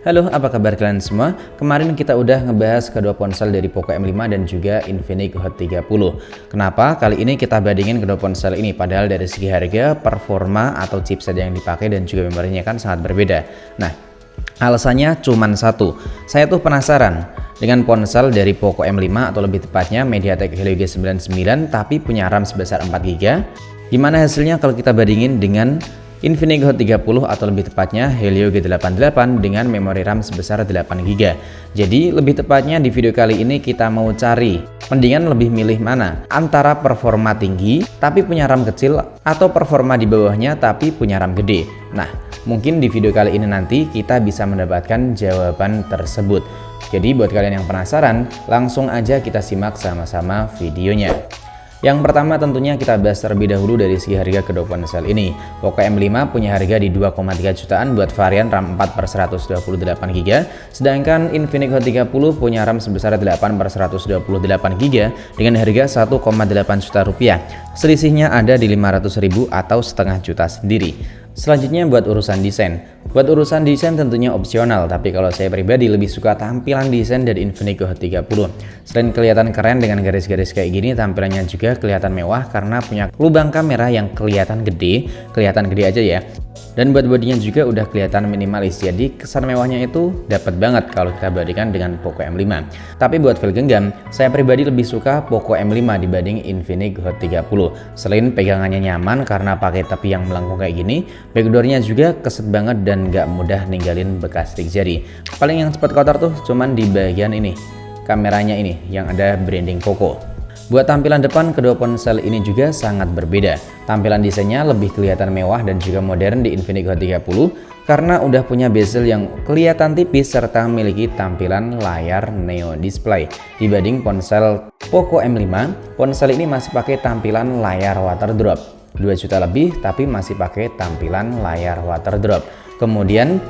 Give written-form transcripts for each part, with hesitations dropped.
Halo, apa kabar kalian semua? Kemarin kita udah ngebahas kedua ponsel dari Poco M5 dan juga Infinix Hot 30. Kenapa? Kali ini kita bandingin kedua ponsel ini, padahal dari segi harga, performa atau chipset yang dipakai dan juga memorinya kan sangat berbeda. Nah, alasannya cuman satu. Saya tuh penasaran dengan ponsel dari Poco M5 atau lebih tepatnya MediaTek Helio G99 tapi punya RAM sebesar 4GB. Gimana hasilnya kalau kita bandingin dengan Infinix Hot 30 atau lebih tepatnya Helio G88 dengan memori RAM sebesar 8GB. Jadi lebih tepatnya di video kali ini kita mau cari mendingan lebih milih mana antara performa tinggi tapi punya RAM kecil atau performa di bawahnya tapi punya RAM gede. Nah, mungkin di video kali ini nanti kita bisa mendapatkan jawaban tersebut. Jadi buat kalian yang penasaran, langsung aja kita simak sama-sama videonya. Yang pertama tentunya kita bahas terlebih dahulu dari segi harga kedua ponsel ini. Poco M5 punya harga di 2,3 jutaan buat varian RAM 4/128GB, sedangkan Infinix Hot 30 punya RAM sebesar 8/128GB dengan harga 1,8 juta rupiah. Selisihnya ada di 500.000 atau setengah juta sendiri. Selanjutnya buat urusan desain. Buat urusan desain tentunya opsional, tapi kalau saya pribadi lebih suka tampilan desain dari Infinix Hot 30. Selain kelihatan keren dengan garis-garis kayak gini, tampilannya juga kelihatan mewah karena punya lubang kamera yang kelihatan gede aja ya. Dan buat bodinya juga udah kelihatan minimalis, jadi kesan mewahnya itu dapat banget kalau kita bandingkan dengan Poco M5. Tapi buat feel genggam, saya pribadi lebih suka Poco M5 dibanding Infinix Hot 30. Selain pegangannya nyaman karena pakai tepi yang melengkung kayak gini, backdoornya juga keset banget dan gak mudah ninggalin bekas stick jari. Paling yang cepat kotor tuh cuman di bagian ini, kameranya ini yang ada branding Poco. Buat tampilan depan, kedua ponsel ini juga sangat berbeda. Tampilan desainnya lebih kelihatan mewah dan juga modern di Infinix Hot 30 karena udah punya bezel yang kelihatan tipis serta memiliki tampilan layar neo display. Dibanding ponsel Poco M5, ponsel ini masih pakai tampilan layar water drop. 2 juta lebih tapi masih pakai tampilan layar water drop. Kemudian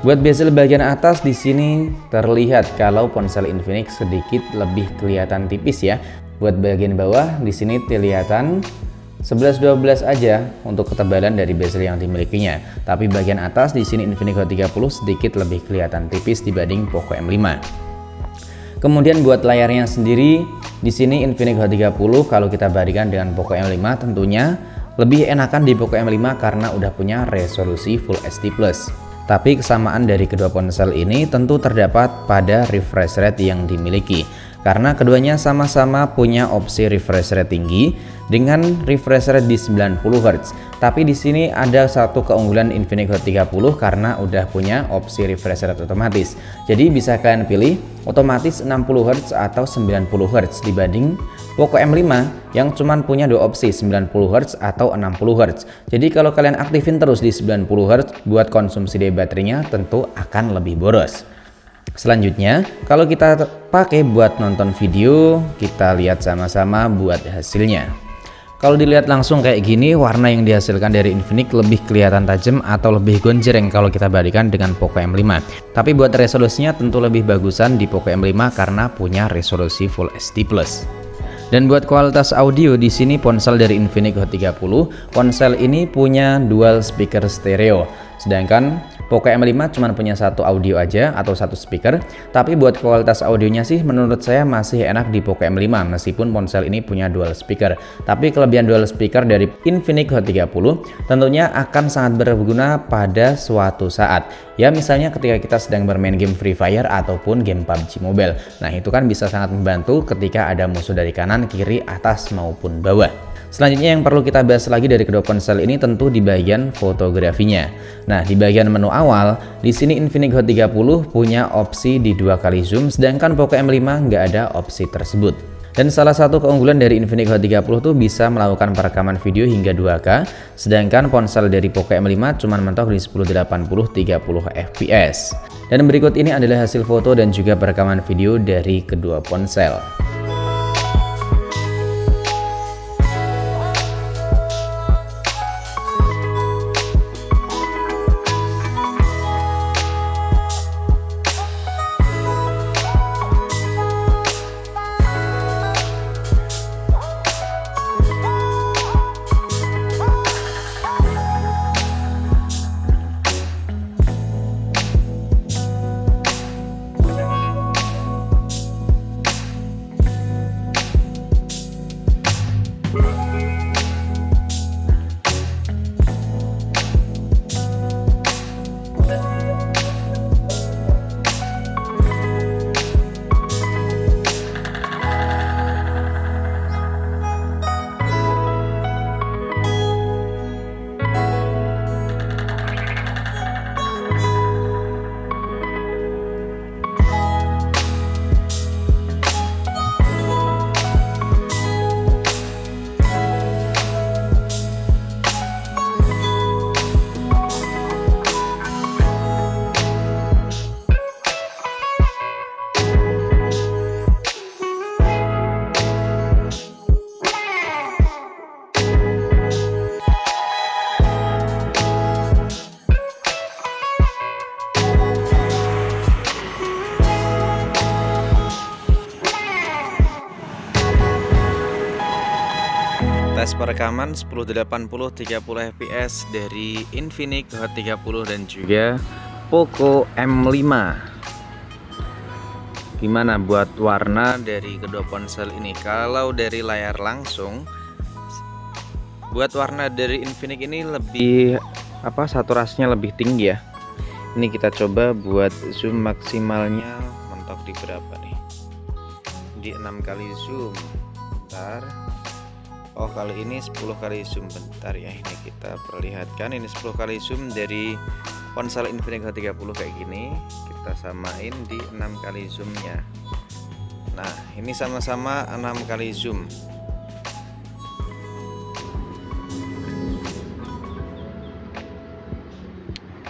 buat bezel bagian atas di sini terlihat kalau ponsel Infinix sedikit lebih kelihatan tipis ya. Buat bagian bawah di sini kelihatan 11-12 aja untuk ketebalan dari bezel yang dimilikinya. Tapi bagian atas di sini Infinix Hot 30 sedikit lebih kelihatan tipis dibanding Poco M5. Kemudian buat layarnya sendiri di sini Infinix Hot 30 kalau kita bandingkan dengan Poco M5 tentunya lebih enakan di Poco M5 karena udah punya resolusi Full HD+. Tapi kesamaan dari kedua ponsel ini tentu terdapat pada refresh rate yang dimiliki. Karena keduanya sama-sama punya opsi refresh rate tinggi dengan refresh rate di 90 Hz. Tapi di sini ada satu keunggulan Infinix Hot 30 karena udah punya opsi refresh rate otomatis. Jadi bisa kalian pilih otomatis 60 Hz atau 90 Hz dibanding Poco M5 yang cuman punya dua opsi 90 Hz atau 60 Hz. Jadi kalau kalian aktifin terus di 90 Hz buat konsumsi daya baterainya tentu akan lebih boros. Selanjutnya, kalau kita pakai buat nonton video, kita lihat sama-sama buat hasilnya. Kalau dilihat langsung kayak gini, warna yang dihasilkan dari Infinix lebih kelihatan tajam atau lebih gonjreng kalau kita bandingkan dengan Poco M5. Tapi buat resolusinya tentu lebih bagusan di Poco M5 karena punya resolusi Full HD+. Dan buat kualitas audio di sini ponsel dari Infinix Hot 30, ponsel ini punya dual speaker stereo. Sedangkan Poco M5 cuma punya satu audio aja atau satu speaker. Tapi buat kualitas audionya sih menurut saya masih enak di Poco M5 meskipun ponsel ini punya dual speaker. Tapi kelebihan dual speaker dari Infinix Hot 30 tentunya akan sangat berguna pada suatu saat. Ya misalnya ketika kita sedang bermain game Free Fire ataupun game PUBG Mobile. Nah itu kan bisa sangat membantu ketika ada musuh dari kanan, kiri, atas maupun bawah. Selanjutnya yang perlu kita bahas lagi dari kedua ponsel ini tentu di bagian fotografinya. Nah, di bagian menu awal, di sini Infinix Hot 30 punya opsi di 2 kali zoom, sedangkan Poco M5 nggak ada opsi tersebut. Dan salah satu keunggulan dari Infinix Hot 30 tuh bisa melakukan perekaman video hingga 2K, sedangkan ponsel dari Poco M5 cuma mentok di 1080 30 fps. Dan berikut ini adalah hasil foto dan juga perekaman video dari kedua ponsel. perekaman 1080 30 fps dari Infinix Hot 30 dan juga Poco M5. Gimana buat warna dari kedua ponsel ini? Kalau dari layar langsung, buat warna dari Infinix ini lebih saturasinya lebih tinggi ya. Ini kita coba buat zoom maksimalnya, mentok di berapa nih? Di 6 kali zoom. Bentar. Oh, kali ini 10 kali zoom. Bentar ya, ini kita perlihatkan. Ini 10 kali zoom dari ponsel Infinix Hot 30 kayak gini. Kita samain di 6 kali zoomnya. Nah, ini sama-sama 6 kali zoom.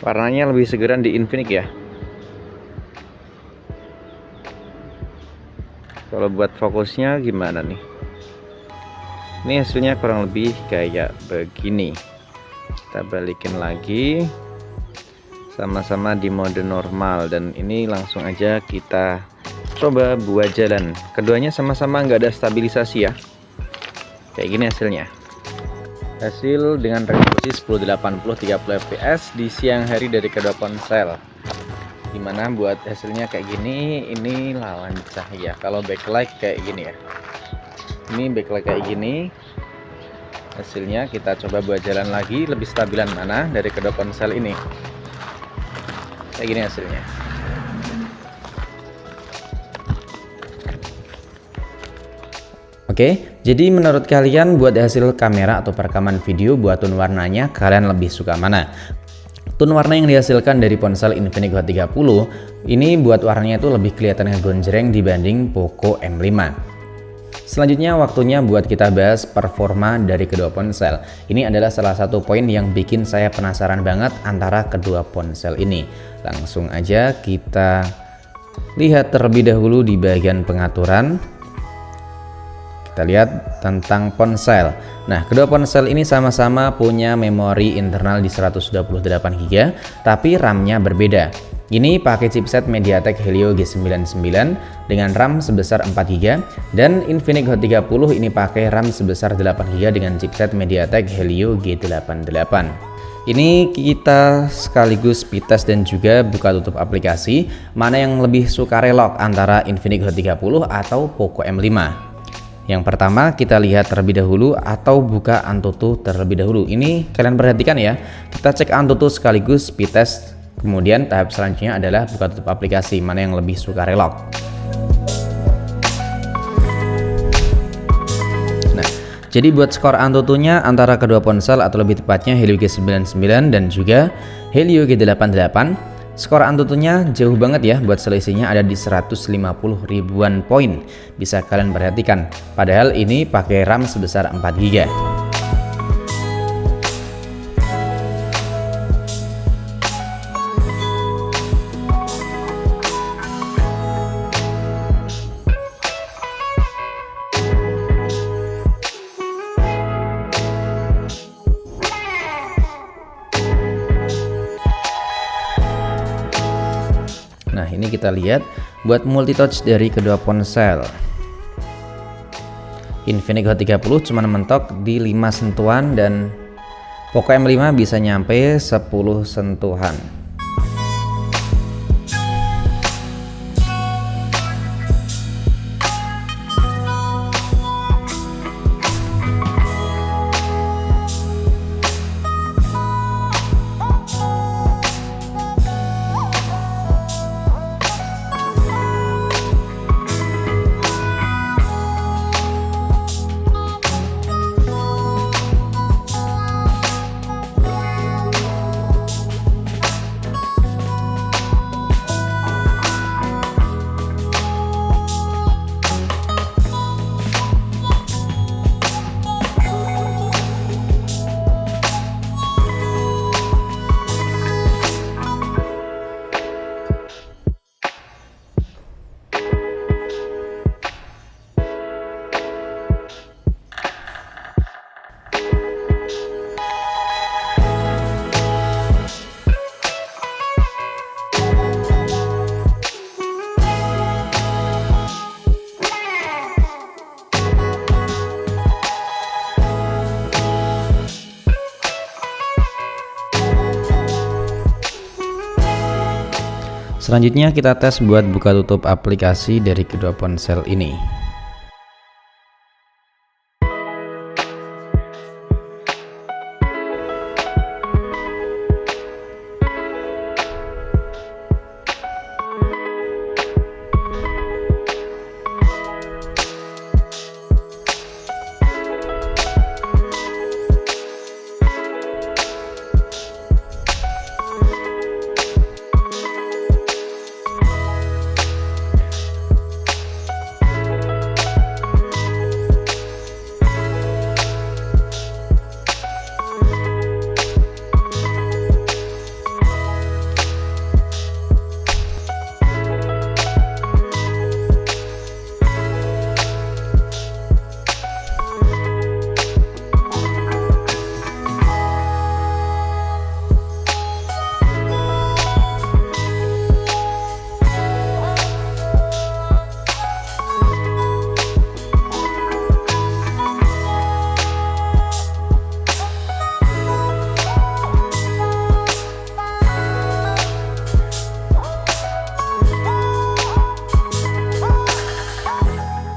Warnanya lebih segeran di Infinix ya. Kalau buat fokusnya gimana nih? Ini hasilnya kurang lebih kayak begini. Kita balikin lagi, sama-sama di mode normal, dan ini langsung aja kita coba buat jalan. Keduanya sama-sama nggak ada stabilisasi ya. Kayak gini hasilnya. Hasil dengan resolusi 1080 30 fps di siang hari dari kedua ponsel. Dimana buat hasilnya kayak gini, ini lawan cahaya. Kalau backlight kayak gini ya. Ini backlight kayak gini. Hasilnya kita coba buat jalan lagi, lebih stabilan mana dari kedua ponsel ini. Kayak gini hasilnya. Oke, jadi menurut kalian buat hasil kamera atau perekaman video buat tone warnanya kalian lebih suka mana? Tone warna yang dihasilkan dari ponsel Infinix Hot 30 ini buat warnanya itu lebih kelihatan gonjreng dibanding Poco M5. Selanjutnya waktunya buat kita bahas performa dari kedua ponsel. Ini adalah salah satu poin yang bikin saya penasaran banget antara kedua ponsel ini. Langsung aja kita lihat terlebih dahulu di bagian pengaturan. Kita lihat tentang ponsel. Nah, kedua ponsel ini sama-sama punya memori internal di 128 GB, tapi RAM-nya berbeda. Ini pakai chipset MediaTek Helio G99 dengan RAM sebesar 4 GB, dan Infinix Hot 30 ini pakai RAM sebesar 8 GB dengan chipset MediaTek Helio G88. Ini kita sekaligus speed test dan juga buka tutup aplikasi, mana yang lebih suka relok antara Infinix Hot 30 atau Poco M5. Yang pertama kita lihat terlebih dahulu atau buka Antutu terlebih dahulu. Ini kalian perhatikan ya, kita cek Antutu sekaligus speed test. Kemudian tahap selanjutnya adalah buka tutup aplikasi, mana yang lebih suka relok. Nah, jadi buat skor Antutunya antara kedua ponsel atau lebih tepatnya Helio G99 dan juga Helio G88, skor Antutunya jauh banget ya, buat selisihnya ada di 150 ribuan poin. Bisa kalian perhatikan, padahal ini pakai RAM sebesar 4 GB. Nah, ini kita lihat buat multitouch dari kedua ponsel. Infinix Hot 30 cuma mentok di 5 sentuhan dan Poco M5 bisa nyampe 10 sentuhan. Selanjutnya kita tes buat buka tutup aplikasi dari kedua ponsel ini.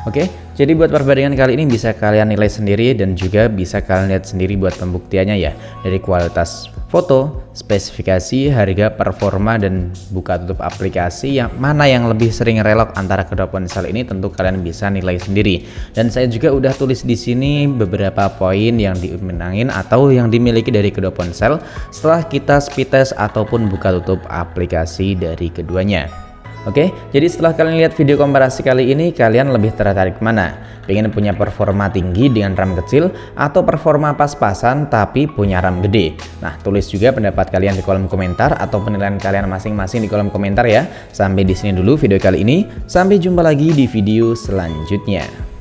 Oke, jadi buat perbandingan kali ini bisa kalian nilai sendiri dan juga bisa kalian lihat sendiri buat pembuktiannya ya. Dari kualitas foto, spesifikasi, harga, performa, dan buka tutup aplikasi, yang mana yang lebih sering relok antara kedua ponsel ini tentu kalian bisa nilai sendiri. Dan saya juga udah tulis di sini beberapa poin yang dimenangin atau yang dimiliki dari kedua ponsel setelah kita speed test ataupun buka tutup aplikasi dari keduanya. Oke, jadi setelah kalian lihat video komparasi kali ini, kalian lebih tertarik mana? Pengen punya performa tinggi dengan RAM kecil atau performa pas-pasan tapi punya RAM gede? Nah, tulis juga pendapat kalian di kolom komentar atau penilaian kalian masing-masing di kolom komentar ya. Sampai di sini dulu video kali ini, sampai jumpa lagi di video selanjutnya.